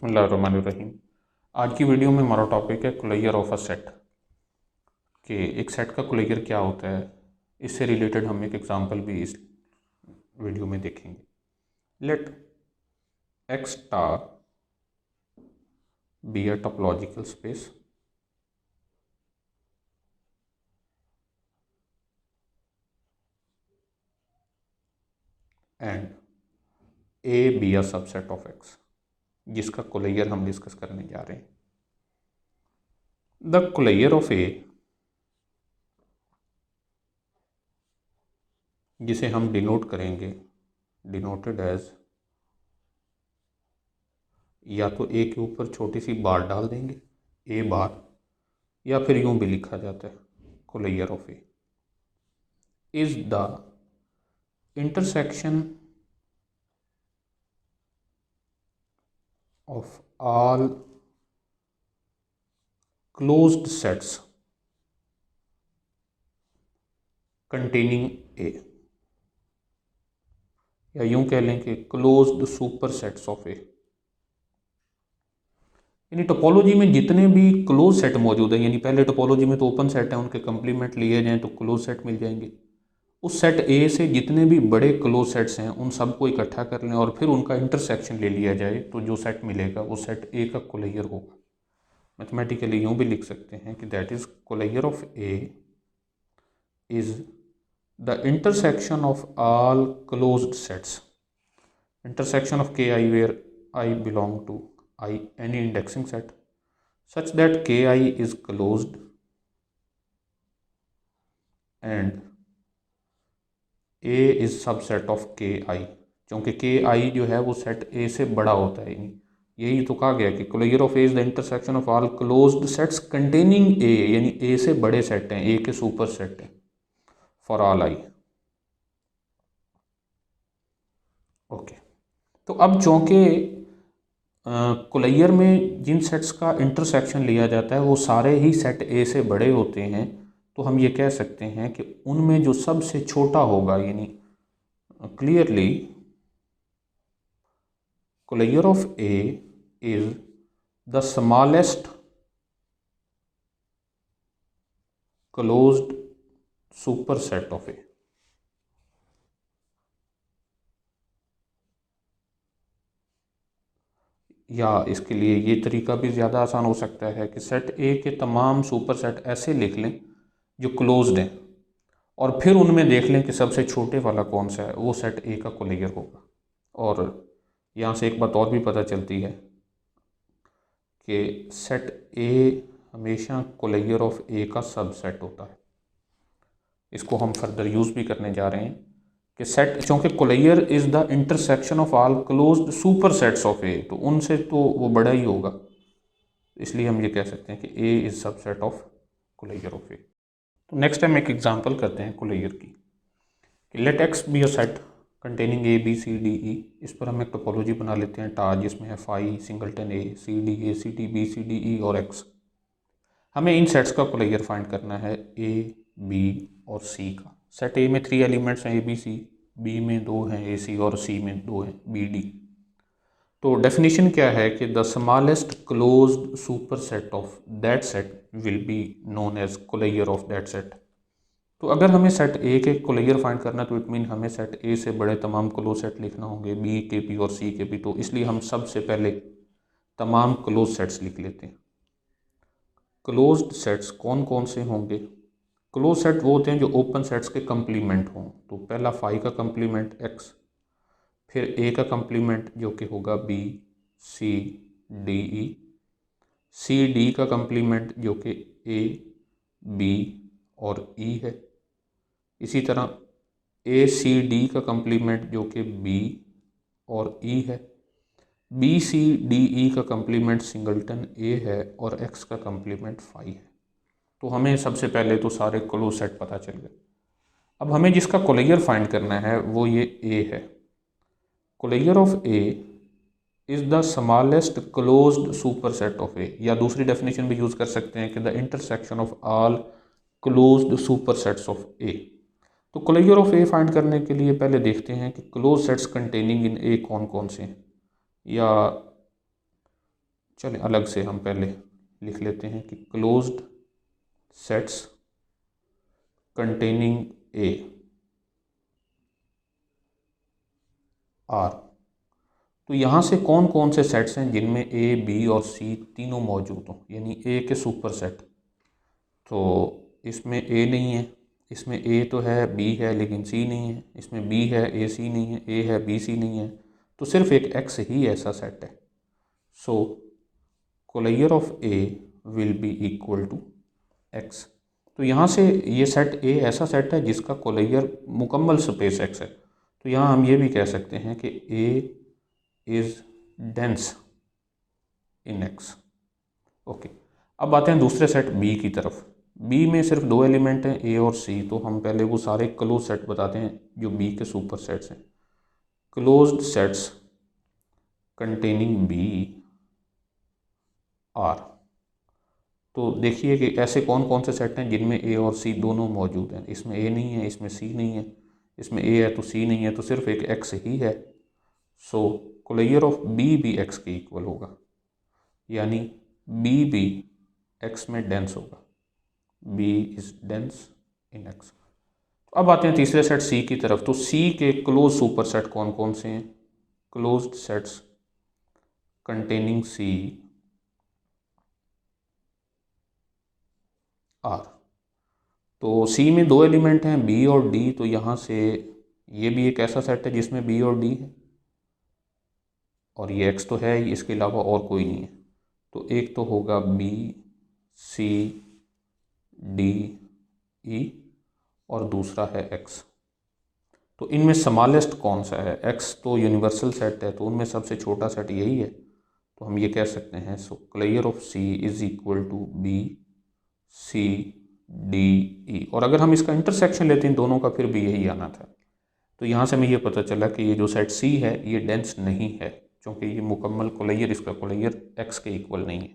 बिस्मिल्लाहिर्रहमानिर्रहीम। आज की वीडियो में हमारा टॉपिक है कुलैयर ऑफ अ सेट कि एक सेट का कुलैयर क्या होता है। इससे रिलेटेड हम एक एग्जांपल भी इस वीडियो में देखेंगे। Let X star be a topological space and A be a subset of X, जिसका कुलैयर हम डिस्कस करने जा रहे हैं। द कुलैयर ऑफ ए, जिसे हम डिनोट करेंगे, डिनोटेड एज, या तो ए के ऊपर छोटी सी बार डाल देंगे ए बार, या फिर यूं भी लिखा जाता है closure of A is the intersection of all closed sets containing A, या यूं कह लें कि क्लोज्ड सुपर सेट्स ऑफ ए। यानी टोपोलॉजी में जितने भी क्लोज सेट मौजूद हैं, यानी पहले टोपोलॉजी में तो ओपन सेट है, उनके कंप्लीमेंट लिए जाएं तो क्लोज सेट मिल जाएंगे। उस सेट ए से जितने भी बड़े क्लोज सेट्स हैं उन सबको इकट्ठा कर लें और फिर उनका इंटरसेक्शन ले लिया जाए तो जो सेट मिलेगा वो सेट ए का कुलैयर होगा। मैथमेटिकली यूं भी लिख सकते हैं कि that is closure of A is the intersection of all closed sets, intersection of ki where I belong to I any indexing set, such that ki is closed and a is subset of ki, क्योंकि ki जो है वो set a से बड़ा होता है। यही तो कहा गया कि closure of A is the intersection of all closed sets containing A, यानी ए से बड़े सेट हैं, ए के सुपर सेट हैं फॉर ऑल आई। ओके, तो अब चूँकि कुलैयर में जिन सेट्स का इंटरसेक्शन लिया जाता है वो सारे ही सेट ए से बड़े होते हैं, तो हम ये कह सकते हैं कि उनमें जो सबसे छोटा होगा, यानी clearly closure of A is the smallest closed superset of A. या इसके लिए ये तरीका भी ज़्यादा आसान हो सकता है कि सेट ए के तमाम सुपर सेट ऐसे लिख लें जो क्लोज्ड हैं और फिर उनमें देख लें कि सबसे छोटे वाला कौन सा है, वो सेट ए का कुलैयर होगा। और यहाँ से एक बात और भी पता चलती है कि सेट ए हमेशा कुलैयर ऑफ ए का सबसेट होता है। इसको हम फर्दर यूज़ भी करने जा रहे हैं कि सेट, चूँकि closure is the intersection of all closed supersets of A, तो उनसे तो वो बड़ा ही होगा, इसलिए हम ये कह सकते हैं कि A is subset of closure of A. तो नेक्स्ट टाइम एक एग्जांपल करते हैं कुलैयर की कि let X be a set containing A B C D E. इस पर हम एक टोपोलॉजी बना लेते हैं टार, जिसमें है phi singleton A C D A C D B C D E और एक्स। हमें इन सेट्स का कुलैयर फाइंड करना है ए बी और सी का। सेट ए में 3 एलिमेंट्स हैं ए बी सी, बी में 2 हैं ए सी और सी में 2 हैं बी डी। तो डेफिनेशन क्या है कि the smallest closed superset of that set will be known as closure of that set. तो अगर हमें सेट ए के कुलैयर फाइंड करना तो इट मीन हमें सेट ए से बड़े तमाम क्लोज सेट लिखना होंगे, बी के बी और सी के बी। तो इसलिए हम सबसे पहले तमाम क्लोज सेट्स लिख लेते हैं। क्लोज्ड सेट्स कौन कौन से होंगे? क्लोज सेट वो होते हैं जो ओपन सेट्स के कंप्लीमेंट हों। तो पहला फाई का कंप्लीमेंट एक्स, फिर ए का कंप्लीमेंट जो कि होगा B C D E, C D का कंप्लीमेंट जो कि ए बी और ई है, इसी तरह ए सी डी का कंप्लीमेंट जो कि बी और ई है, बी सी डी ई का कंप्लीमेंट सिंगलटन ए है और एक्स का कंप्लीमेंट फाई है। तो हमें सबसे पहले तो सारे क्लोज सेट पता चल गए। अब हमें जिसका कुलैयर फाइंड करना है वो ये ए है। Closure of A is the smallest closed superset of A, या दूसरी डेफिनेशन भी यूज़ कर सकते हैं कि the intersection of all closed supersets of A. तो कुलैयर ऑफ ए फाइंड करने के लिए पहले देखते हैं कि क्लोज सेट्स कंटेनिंग इन ए कौन कौन से हैं, या चलें अलग से हम पहले लिख लेते हैं कि closed sets containing A R. तो यहाँ से कौन कौन से सेट्स हैं जिनमें ए, बी और सी तीनों मौजूद हों, यानी ए के सुपर सेट। तो इसमें ए नहीं है, इसमें ए तो है, बी है लेकिन सी नहीं है, इसमें बी है, ए सी नहीं है, ए है, बी सी नहीं है, तो सिर्फ एक एक्स ही ऐसा सेट है। So closure of A will be equal to X. तो यहाँ से ये सेट ए ऐसा सेट है जिसका कोलेयर मुकम्मल स्पेस एक्स है। तो यहाँ हम ये भी कह सकते हैं कि A is dense in x. Okay, अब आते हैं दूसरे सेट बी की तरफ। बी में सिर्फ दो एलिमेंट हैं, ए और सी। तो हम पहले वो सारे क्लोज सेट बताते हैं जो बी के सुपर सेट्स हैं। Closed sets containing B are. तो देखिए कि ऐसे कौन कौन से सेट हैं जिनमें ए और सी दोनों मौजूद हैं। इसमें ए नहीं है, इसमें सी नहीं है, इसमें ए है तो सी नहीं है, तो सिर्फ एक एक्स ही है। सो कोलेयर ऑफ बी भी एक्स के इक्वल होगा, यानी बी भी एक्स में डेंस होगा। B is dense in X. अब आते हैं तीसरे सेट सी की तरफ। तो सी के क्लोज सुपर सेट कौन कौन से हैं? Closed sets containing C are. तो सी में दो एलिमेंट हैं, बी और डी। तो यहाँ से ये भी एक ऐसा सेट है जिसमें बी और डी है, और ये एक्स तो है ही, इसके अलावा और कोई नहीं है। तो एक तो होगा बी सी डी ई और दूसरा है एक्स। तो इनमें स्मॉलेस्ट कौन सा है? एक्स तो यूनिवर्सल सेट है, तो उनमें सबसे छोटा सेट यही है। तो हम ये कह सकते हैं, so closure of C is equal to B C D E. और अगर हम इसका इंटरसेक्शन लेते हैं दोनों का, फिर भी यही आना था। तो यहाँ से हमें ये पता चला कि ये जो सेट सी है ये डेंस नहीं है, क्योंकि ये मुकम्मल कोलेयर, इसका कोलेयर एक्स के इक्वल नहीं है।